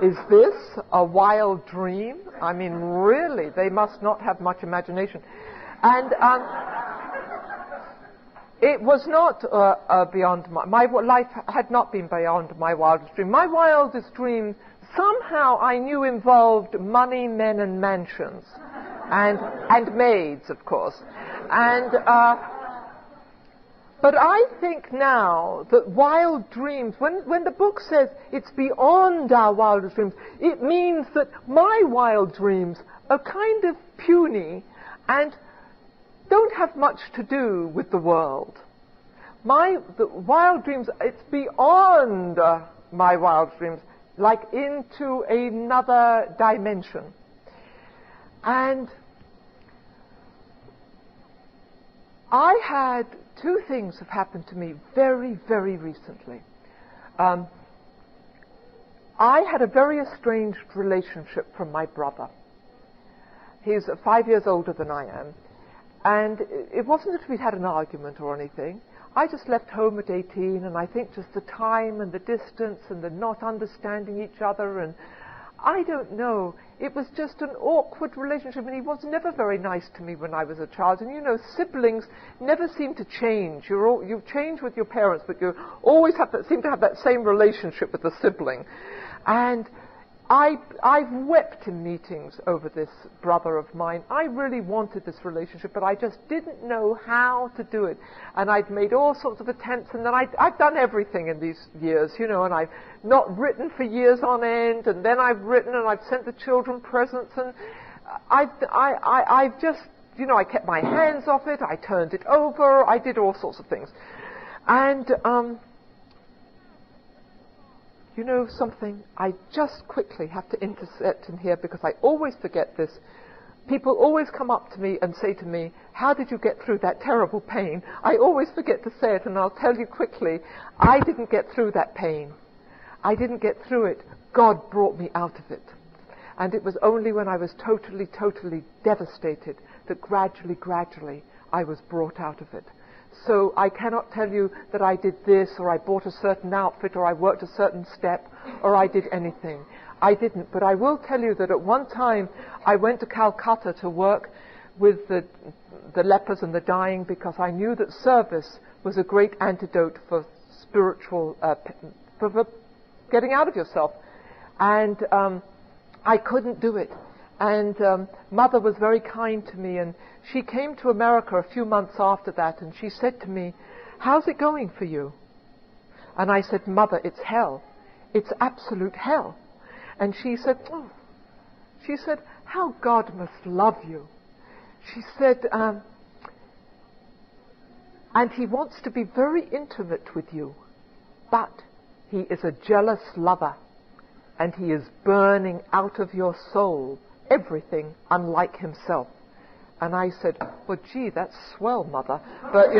mean, is this a wild dream? I mean, really, they must not have much imagination. And it was not beyond my life had not been beyond my wildest dream. My wildest dream somehow I knew involved money, men, and mansions, and maids, of course, and. But I think now that wild dreams, when the book says it's beyond our wildest dreams, it means that my wild dreams are kind of puny and don't have much to do with the world. The wild dreams, it's beyond my wild dreams, like into another dimension. And I had two things have happened to me very, very recently. I had a very estranged relationship from my brother. He's 5 years older than I am. And it wasn't that we'd had an argument or anything. I just left home at 18, and I think just the time and the distance and the not understanding each other, and I don't know. It was just an awkward relationship, and he was never very nice to me when I was a child. And siblings never seem to change. You change with your parents, but you always seem to have that same relationship with the sibling. And I've wept in meetings over this brother of mine. I really wanted this relationship, but I just didn't know how to do it. And I'd made all sorts of attempts, and then I've done everything in these years, and I've not written for years on end, and then I've written, and I've sent the children presents, and I've just, I kept my hands off it, I turned it over, I did all sorts of things. And, something, I just quickly have to intercept in here because I always forget this. People always come up to me and say to me, "How did you get through that terrible pain?" I always forget to say it, and I'll tell you quickly, I didn't get through that pain. I didn't get through it. God brought me out of it. And it was only when I was totally, totally devastated that gradually, I was brought out of it. So I cannot tell you that I did this, or I bought a certain outfit, or I worked a certain step, or I did anything. I didn't. But I will tell you that at one time I went to Calcutta to work with the lepers and the dying, because I knew that service was a great antidote for spiritual, for getting out of yourself. And I couldn't do it. And Mother was very kind to me, and she came to America a few months after that, and she said to me, "How's it going for you?" And I said, "Mother, it's hell. It's absolute hell." And she said, "How God must love you." She said, "And he wants to be very intimate with you, but he is a jealous lover, and he is burning out of your soul everything unlike himself." And I said, "Well, gee, that's swell, Mother. But,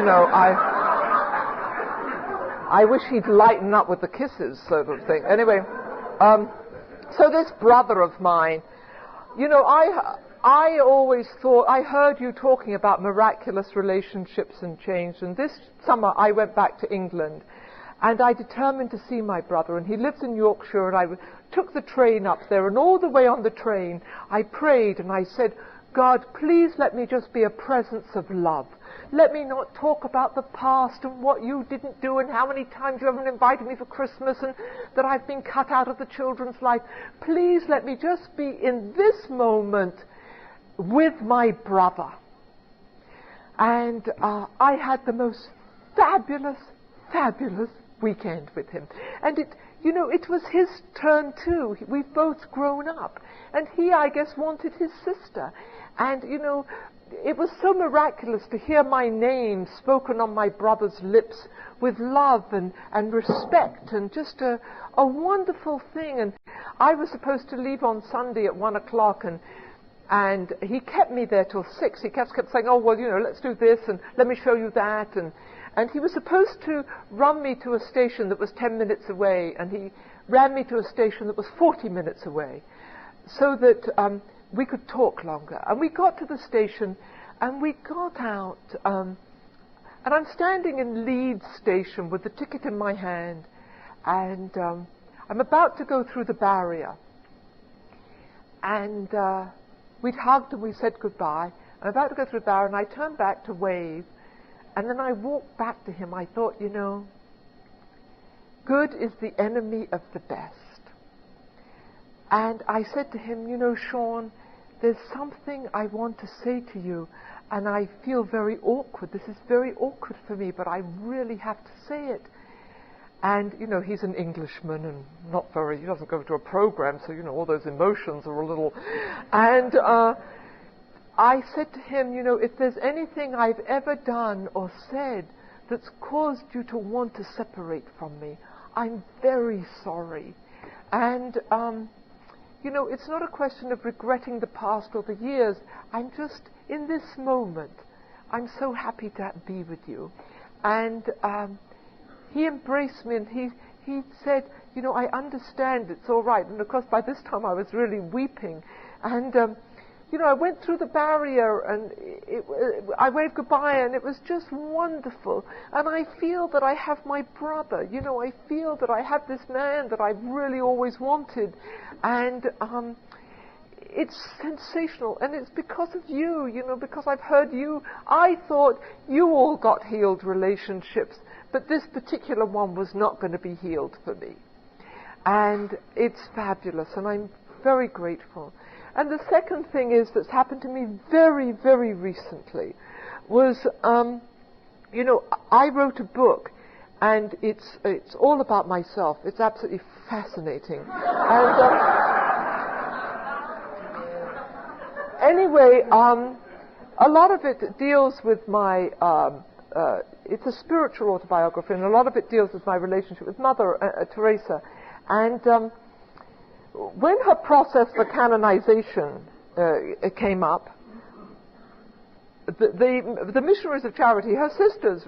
I wish he'd lighten up with the kisses," sort of thing. Anyway, so this brother of mine, I always thought, I heard you talking about miraculous relationships and change. And this summer I went back to England, and I determined to see my brother. And he lives in Yorkshire, and I took the train up there. And all the way on the train, I prayed and I said, "God, please let me just be a presence of love. Let me not talk about the past and what you didn't do and how many times you haven't invited me for Christmas and that I've been cut out of the children's life. Please let me just be in this moment with my brother." And I had the most fabulous weekend with him. And it was his turn too. We've both grown up. And he, I guess, wanted his sister. And, it was so miraculous to hear my name spoken on my brother's lips with love and respect, and just a wonderful thing. And I was supposed to leave on Sunday at 1 o'clock, and he kept me there till 6. He kept saying, oh, well, let's do this, and let me show you that. And he was supposed to run me to a station that was 10 minutes away, and he ran me to a station that was 40 minutes away, so that we could talk longer. And we got to the station, and we got out, and I'm standing in Leeds station with the ticket in my hand, and I'm about to go through the barrier. And we'd hugged and we said goodbye. I'm about to go through the barrier, and I turned back to wave, and then I walked back to him. I thought, good is the enemy of the best. And I said to him, Sean, there's something I want to say to you, and I feel very awkward. This is very awkward for me, but I really have to say it. And, he's an Englishman and he doesn't go to a program, so, all those emotions are a little... And I said to him, if there's anything I've ever done or said that's caused you to want to separate from me, I'm very sorry. And, it's not a question of regretting the past or the years. I'm just, in this moment, I'm so happy to be with you. And he embraced me, and he said, I understand, it's all right. And of course, by this time I was really weeping. And, I went through the barrier, and I waved goodbye, and it was just wonderful. And I feel that I have my brother. I feel that I have this man that I've really always wanted. And it's sensational, and it's because of you, because I've heard you. I thought you all got healed relationships, but this particular one was not going to be healed for me. And it's fabulous, and I'm very grateful. And the second thing is that's happened to me very, very recently was, I wrote a book, and it's all about myself. It's absolutely fascinating. And anyway, a lot of it deals with my, it's a spiritual autobiography, and a lot of it deals with my relationship with Mother Teresa. And when her process for canonization came up, the missionaries of charity, her sisters,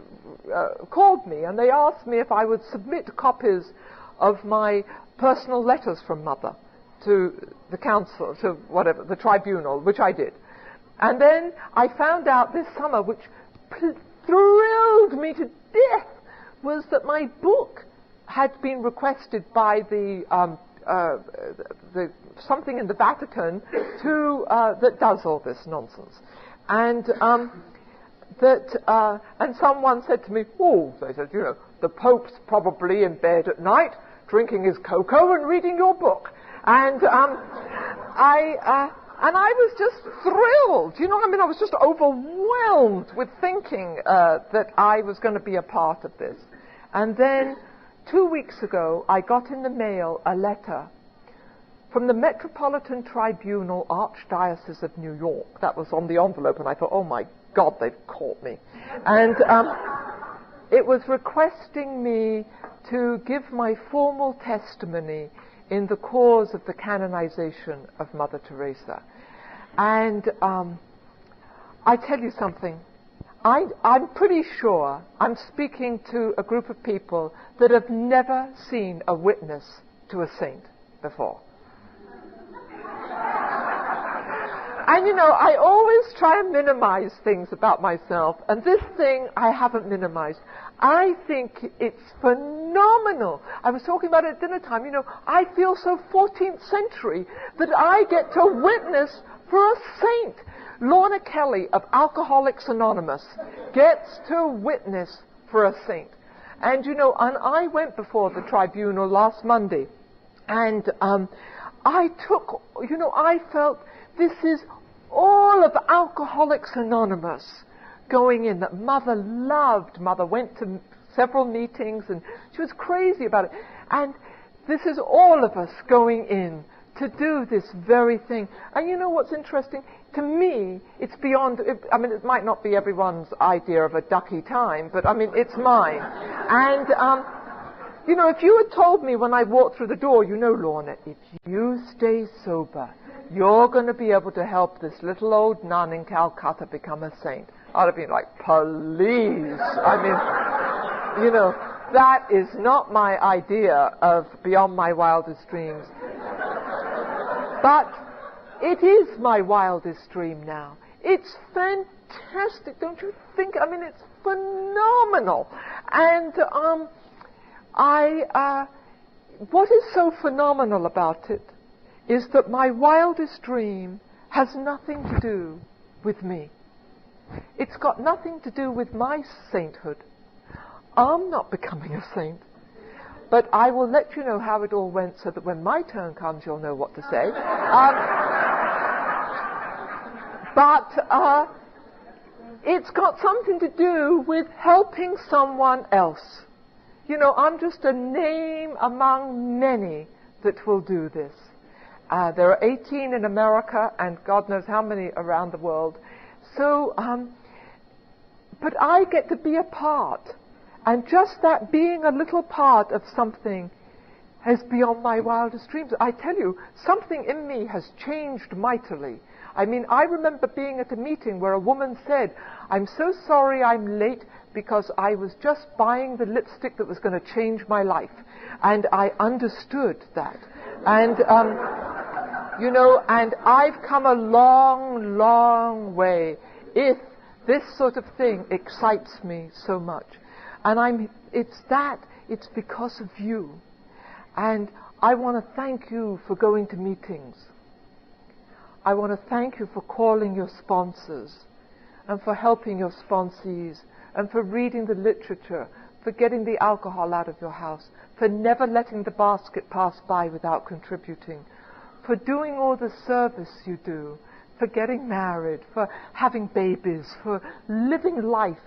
called me, and they asked me if I would submit copies of my personal letters from Mother to the council, to whatever, the tribunal, which I did. And then I found out this summer, which thrilled me to death, was that my book had been requested by the something in the Vatican that does all this nonsense. And and someone said to me, they said, the Pope's probably in bed at night, drinking his cocoa and reading your book. And I was just thrilled. I was just overwhelmed with thinking that I was going to be a part of this. And then 2 weeks ago, I got in the mail a letter from the Metropolitan Tribunal, Archdiocese of New York. That was on the envelope, and I thought, oh my God, they've caught me. And it was requesting me to give my formal testimony in the cause of the canonization of Mother Teresa. And I tell you something, I'm pretty sure I'm speaking to a group of people that have never seen a witness to a saint before. And I always try and minimize things about myself, and this thing I haven't minimized. I think it's phenomenal. I was talking about it at dinner time. I feel so 14th century that I get to witness for a saint. Lorna Kelly of Alcoholics Anonymous gets to witness for a saint. And and I went before the tribunal last Monday, and I felt this is all of Alcoholics Anonymous going in, that Mother loved. Mother went to several meetings, and she was crazy about it. And This is all of us going in to do this very thing. And you know what's interesting? To me, it's beyond, I mean, it might not be everyone's idea of a ducky time, but I mean, it's mine. And, you know, if you had told me when I walked through the door, you know, Lorna, if you stay sober, you're going to be able to help this little old nun in Calcutta become a saint, I'd have been like, please. I mean, you know, that is not my idea of beyond my wildest dreams. But it is my wildest dream now. It's fantastic, don't you think? I mean, it's phenomenal. And what is so phenomenal about it is that my wildest dream has nothing to do with me. It's got nothing to do with my sainthood. I'm not becoming a saint. But I will let you know how it all went so that when my turn comes, you'll know what to say. But it's got something to do with helping someone else. You know, I'm just a name among many that will do this. There are 18 in America and God knows how many around the world. So, but I get to be a part. And just that being a little part of something is beyond my wildest dreams. I tell you, something in me has changed mightily. I mean, I remember being at a meeting where a woman said, I'm so sorry I'm late because I was just buying the lipstick that was going to change my life. And I understood that. And, you know, and I've come a long, long way if this sort of thing excites me so much. And it's because of you. And I want to thank you for going to meetings. I want to thank you for calling your sponsors and for helping your sponsees and for reading the literature, for getting the alcohol out of your house, for never letting the basket pass by without contributing, for doing all the service you do, for getting married, for having babies, for living life,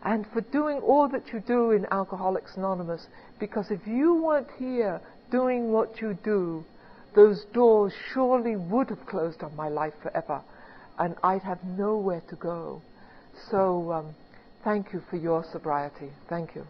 and for doing all that you do in Alcoholics Anonymous. Because if you weren't here doing what you do, those doors surely would have closed on my life forever, and I'd have nowhere to go. So thank you for your sobriety. Thank you.